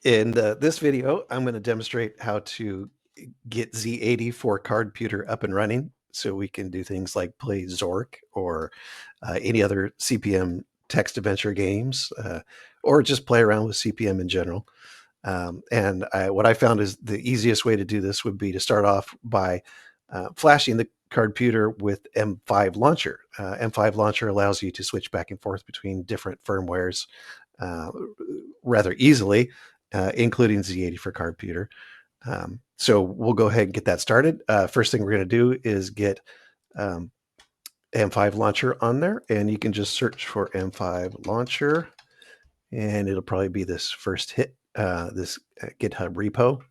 In this video, I'm going to demonstrate how to get Z80 for Cardputer up and running so we can do things like play Zork or any other CPM text adventure games or just play around with CPM in general. What I found is the easiest way to do this would be to start off by flashing the Cardputer with M5 Launcher. M5 Launcher allows you to switch back and forth between different firmwares uh, rather easily, including Z80 for Cardputer. So we'll go ahead and get that started. First thing we're going to do is get um, M5 Launcher on there, and you can just search for M5 Launcher, and it'll probably be this first hit, this GitHub repo.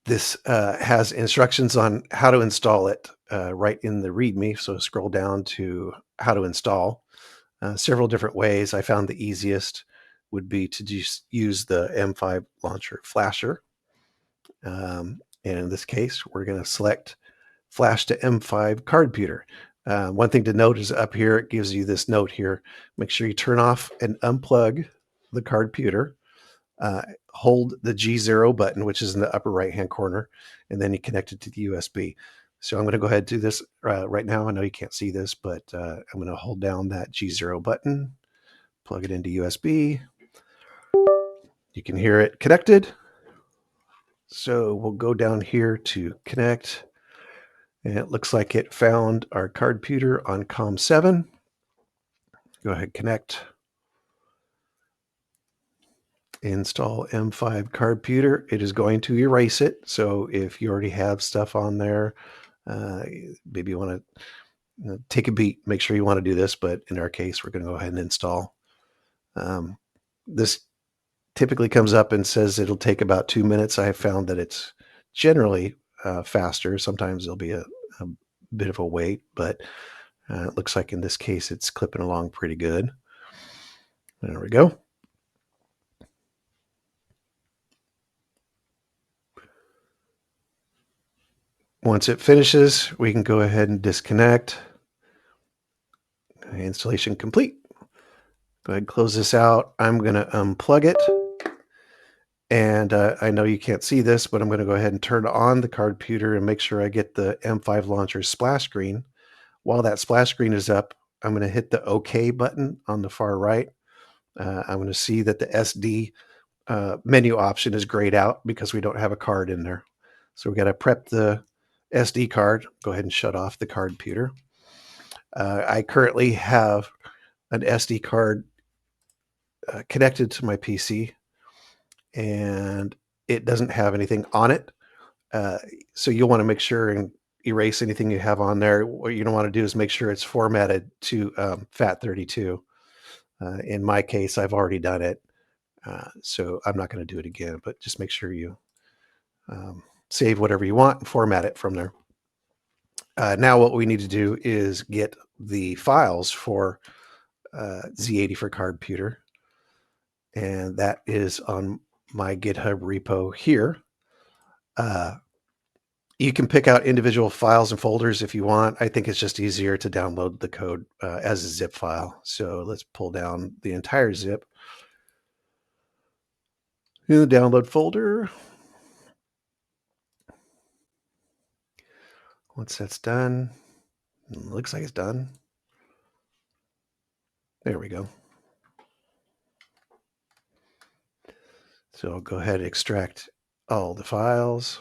This has instructions on how to install it right in the README. So scroll down to how to install. Several different ways. I found the easiest would be to just use the M5 Launcher flasher. And in this case, we're going to select Flash to M5 Cardputer. One thing to note is up here, it gives you this note here. Make sure you turn off and unplug the Cardputer. Hold the G0 button, which is in the upper right-hand corner, and then you connect it to the USB. So I'm going to go ahead and do this right now. I know you can't see this, but I'm going to hold down that G0 button, plug it into USB. You can hear it connected. So we'll go down here to connect, and it looks like it found our Cardputer on COM7. Go ahead, connect. Install M5 Cardputer. It is going to erase it. So if you already have stuff on there, maybe you want to take a beat, make sure you want to do this, but in our case, we're going to go ahead and install. This typically comes up and says it'll take about 2 minutes. I have found that it's generally faster. Sometimes there'll be a bit of a wait, but it looks like in this case, it's clipping along pretty good. There we go. Once it finishes, we can go ahead and disconnect. Installation complete. Go ahead and close this out. I'm going to unplug it. And I know you can't see this, but I'm going to go ahead and turn on the Cardputer and make sure I get the M5 Launcher splash screen. While that splash screen is up, I'm going to hit the OK button on the far right. I'm going to see that the SD menu option is grayed out because we don't have a card in there. So we got to prep the SD card. Go ahead and shut off the Cardputer. I currently have an SD card connected to my PC, and it doesn't have anything on it. So you'll want to make sure and erase anything you have on there. What you don't want to do is make sure it's formatted to FAT32. In my case, I've already done it. So I'm not going to do it again, but just make sure you save whatever you want and format it from there. Now what we need to do is get the files for Z80 for Cardputer, and that is on my GitHub repo here. You can pick out individual files and folders if you want. I think it's just easier to download the code as a zip file. So let's pull down the entire zip in the download folder. Once that's done, looks like it's done. There we go. So I'll go ahead and extract all the files.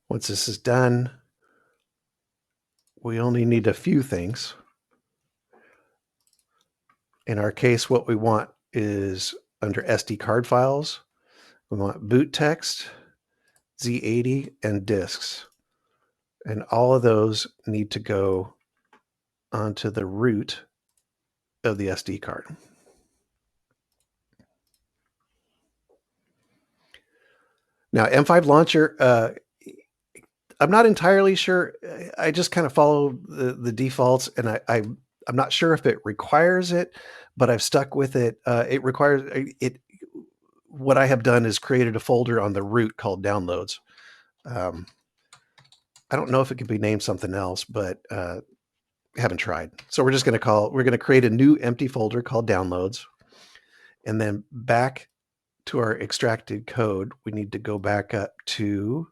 Once this is done, we only need a few things. In our case, what we want is under SD card files, we want boot text, Z80, and disks. And all of those need to go onto the root of the SD card. Now, M5 Launcher, I'm not entirely sure. I just kind of follow the defaults, and I'm not sure if it requires it, but I've stuck with it. It requires it. what I have done is created a folder on the root called downloads. Um, I don't know if it could be named something else, but haven't tried. So we're just going to we're going to create a new empty folder called downloads. And then back to our extracted code, we need to go back up to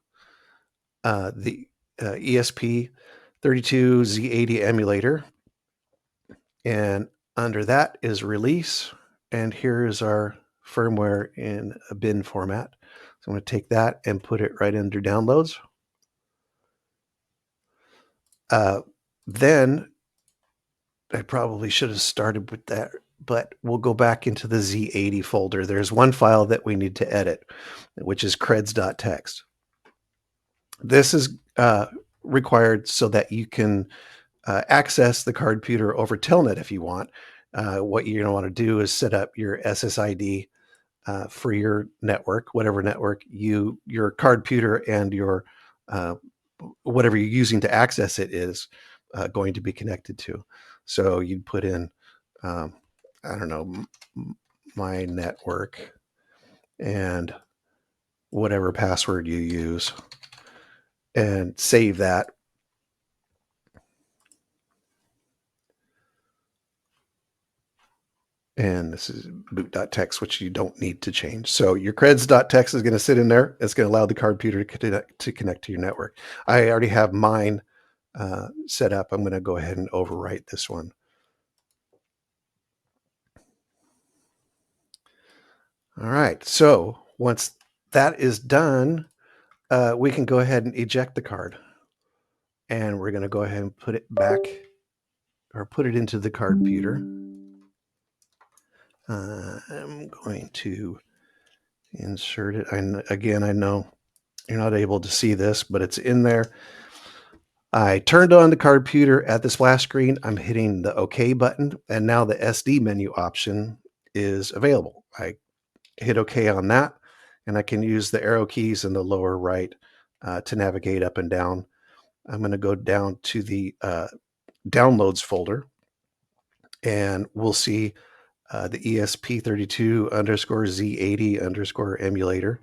the ESP32 Z80 emulator. And under that is release. And here is our firmware in a bin format. So I'm going to take that and put it right under downloads. Then I probably should have started with that, but we'll go back into the Z80 folder. There's one file that we need to edit, which is creds.txt. This is required so that you can access the Cardputer over telnet if you want. What you're going to want to do is set up your SSID for your network, whatever network your Cardputer and your whatever you're using to access it is going to be connected to. So you'd put in, I don't know, my network and whatever password you use and save that. And this is boot.txt, which you don't need to change. So your creds.txt is going to sit in there. It's going to allow the Cardputer to connect to your network. I already have mine set up. I'm going to go ahead and overwrite this one. All right. So once that is done, we can go ahead and eject the card. And we're going to go ahead and put it back or put it into the Cardputer. I'm going to insert it. Again, I know you're not able to see this, but it's in there. I turned on the Cardputer at the splash screen. I'm hitting the OK button, and now the SD menu option is available. I hit OK on that, and I can use the arrow keys in the lower right to navigate up and down. I'm going to go down to the downloads folder, and we'll see the ESP32 underscore Z80 underscore emulator.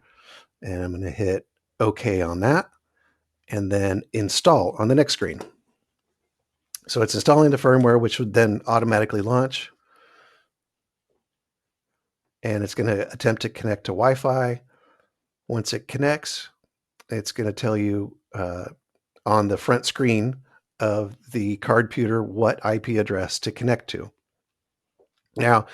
And I'm going to hit OK on that, and then install on the next screen. So it's installing the firmware, which would then automatically launch. And it's going to attempt to connect to Wi-Fi. Once it connects, it's going to tell you on the front screen of the Cardputer what IP address to connect to. Now,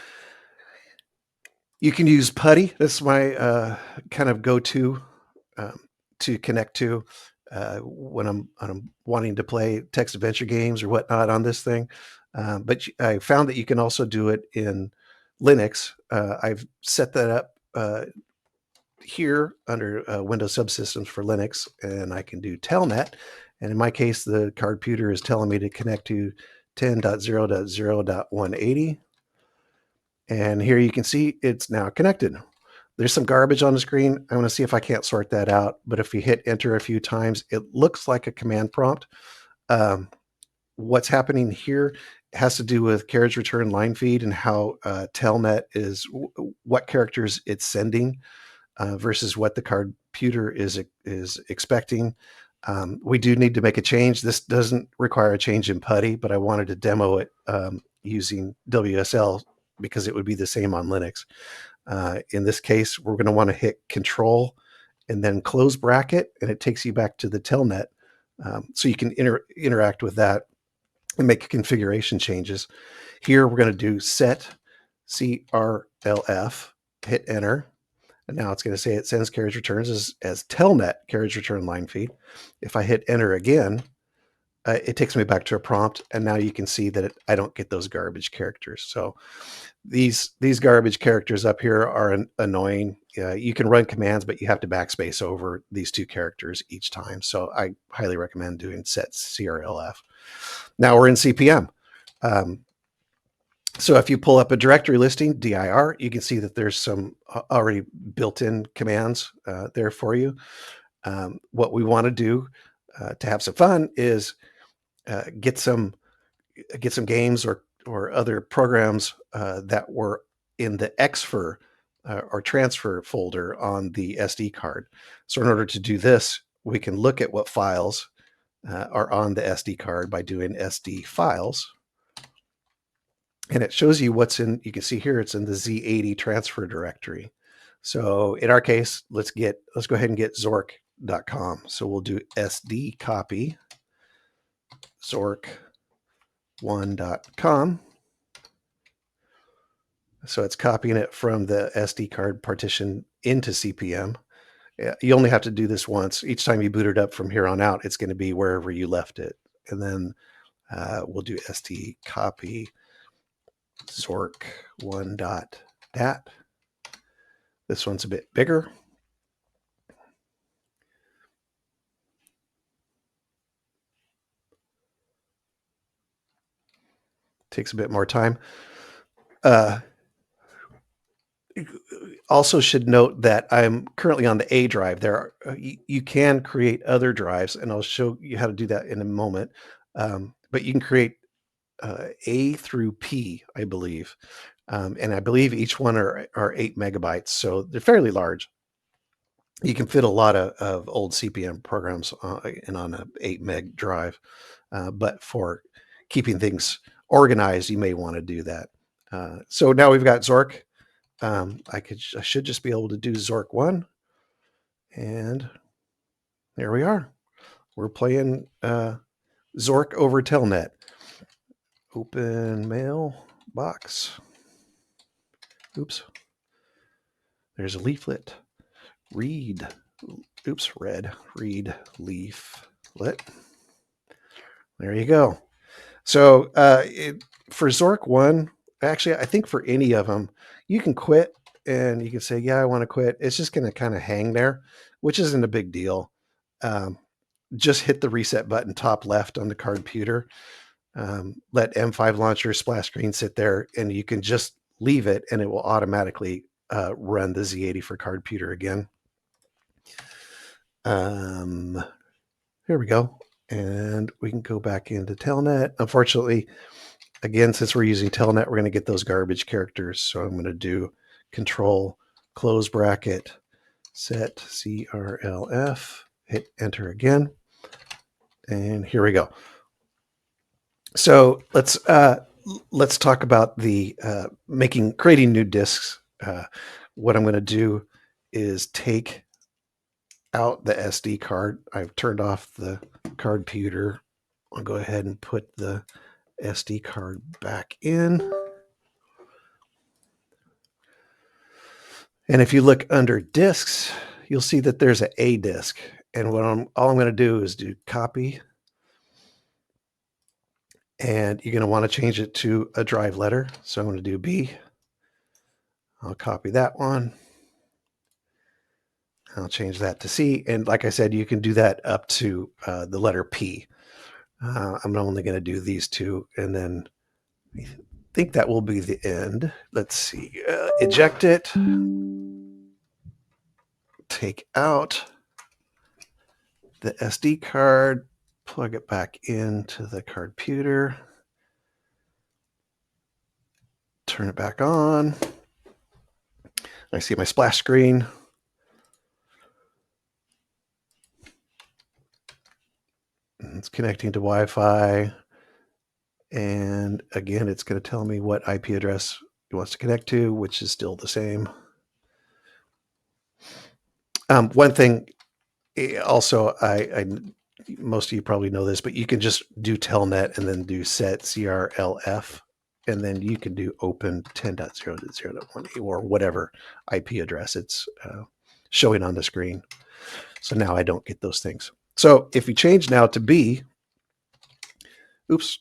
you can use Putty. That's my kind of go-to to connect to when I'm wanting to play text adventure games or whatnot on this thing. But I found that you can also do it in Linux. I've set that up here under Windows Subsystems for Linux, and I can do telnet. And in my case, the Cardputer is telling me to connect to 10.0.0.180. And here you can see it's now connected. There's some garbage on the screen. I'm going to see if I can't sort that out. But if you hit enter a few times, it looks like a command prompt. What's happening here has to do with carriage return line feed and how telnet is what characters it's sending versus what the Cardputer is expecting. We do need to make a change. This doesn't require a change in Putty, but I wanted to demo it using WSL because it would be the same on Linux. In this case, we're going to want to hit Control and then close bracket, and it takes you back to the telnet. So you can interact with that and make configuration changes. Here, we're going to do set CRLF, hit enter. And now it's going to say it sends carriage returns as telnet carriage return line feed. If I hit enter again, it takes me back to a prompt, and now you can see that I don't get those garbage characters. So these garbage characters up here are annoying. You can run commands, but you have to backspace over these two characters each time. So I highly recommend doing set CRLF. Now we're in CPM. So if you pull up a directory listing, dir, you can see that there's some already built-in commands there for you. What we want to do to have some fun is get some games or other programs that were in the xfer or transfer folder on the SD card. So in order to do this, we can look at what files are on the SD card by doing SD files. And it shows you what's in, you can see here, it's in the Z80 transfer directory. So in our case, let's go ahead and get Zork.com. So we'll do SD copy Zork1.com. So it's copying it from the SD card partition into CPM. You only have to do this once. Each time you boot it up from here on out, it's going to be wherever you left it. And then we'll do SD copy Zork1.dat. This one's a bit bigger. Takes a bit more time. Also should note that I'm currently on the A drive. There are, you can create other drives, and I'll show you how to do that in a moment. But you can create A through P, I believe. And I believe each one are 8 megabytes, so they're fairly large. You can fit a lot of old CPM programs in on a 8 meg drive, but for keeping things organized, you may want to do that. So now we've got Zork. I should just be able to do Zork 1, and there we are. We're playing Zork over telnet. Open mailbox. Oops. There's a leaflet. Read. Oops, red. Read leaflet. There you go. So for Zork 1, actually, I think for any of them, you can quit and you can say, yeah, I want to quit. It's just going to kind of hang there, which isn't a big deal. Just hit the reset button top left on the Cardputer. Let M5 launcher splash screen sit there, and you can just leave it and it will automatically run the Z80 for Cardputer again. Here we go. And we can go back into telnet. Unfortunately, again, since we're using telnet, we're going to get those garbage characters. So I'm going to do control close bracket set CRLF, hit enter again. And here we go. So let's talk about the creating new disks. What I'm going to do is take out the SD card. I've turned off the Cardputer. I'll go ahead and put the SD card back in. And if you look under disks, you'll see that there's an A disk. And all I'm going to do is do copy. And you're going to want to change it to a drive letter. So I'm going to do B. I'll copy that one. I'll change that to C. And like I said, you can do that up to the letter P. I'm only going to do these two, and then I think that will be the end. Let's see. Eject it. Take out the SD card. Plug it back into the Cardputer. Turn it back on. I see my splash screen. It's connecting to Wi-Fi. And again, it's going to tell me what IP address it wants to connect to, which is still the same. One thing also, most of you probably know this, but you can just do telnet and then do set CRLF, and then you can do open 10.0.0.1 or whatever IP address it's showing on the screen. So now I don't get those things. So if you change now to B, oops,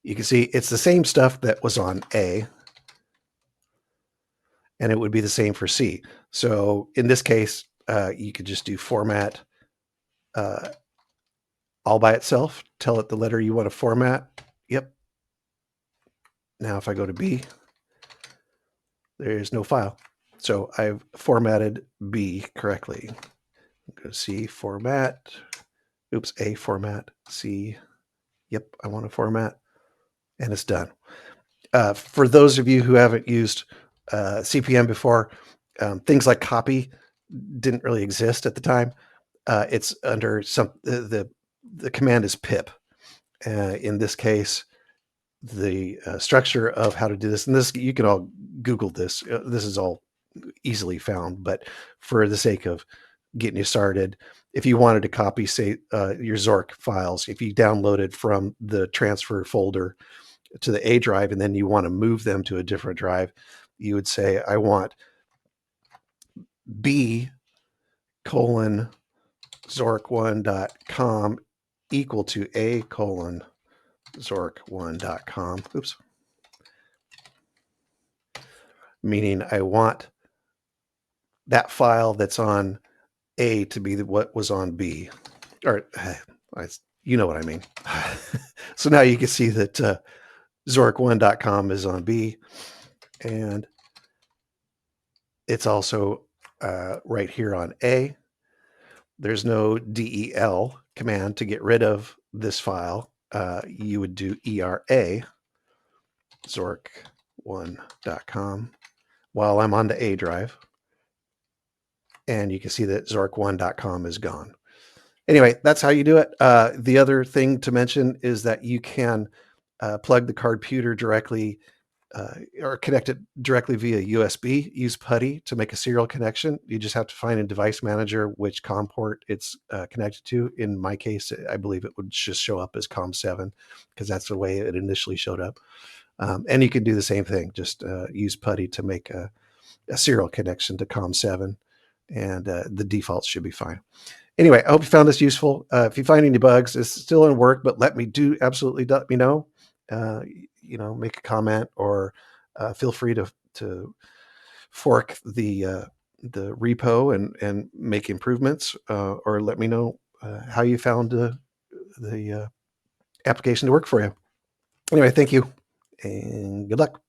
you can see it's the same stuff that was on A, and it would be the same for C. So in this case, you could just do format all by itself, tell it the letter you want to format. Yep. Now if I go to B, there's no file. So I've formatted B correctly. Go to C, format. Oops, A, format. C. Yep, I want to format. And it's done. For those of you who haven't used CPM before. Things like copy didn't really exist at the time. It's under the command is pip. In this case, the structure of how to do this, and this you can all Google this. This is all easily found, but for the sake of getting you started, if you wanted to copy, say, your Zork files, if you downloaded from the transfer folder to the A drive, and then you want to move them to a different drive, you would say, I want B colon zork1.com equal to A colon zork1.com. Oops. Meaning I want that file that's on A to be what was on B. Or, you know what I mean. So now you can see that zork1.com is on B, and it's also right here on A. There's no del command to get rid of this file. You would do era zork1.com while I'm on the A drive, and you can see that zork1.com is gone. Anyway, that's how you do it. The other thing to mention is that you can plug the Cardputer directly or connect it directly via USB. Use Putty to make a serial connection. You just have to find in Device Manager which COM port it's connected to. In my case, I believe it would just show up as COM7 because that's the way it initially showed up. And you can do the same thing. Just use Putty to make a serial connection to COM7, and the defaults should be fine. Anyway, I hope you found this useful. If you find any bugs, it's still in work, but absolutely let me know. Make a comment, or feel free to fork the repo and make improvements, or let me know how you found the application to work for you. Anyway, thank you and good luck.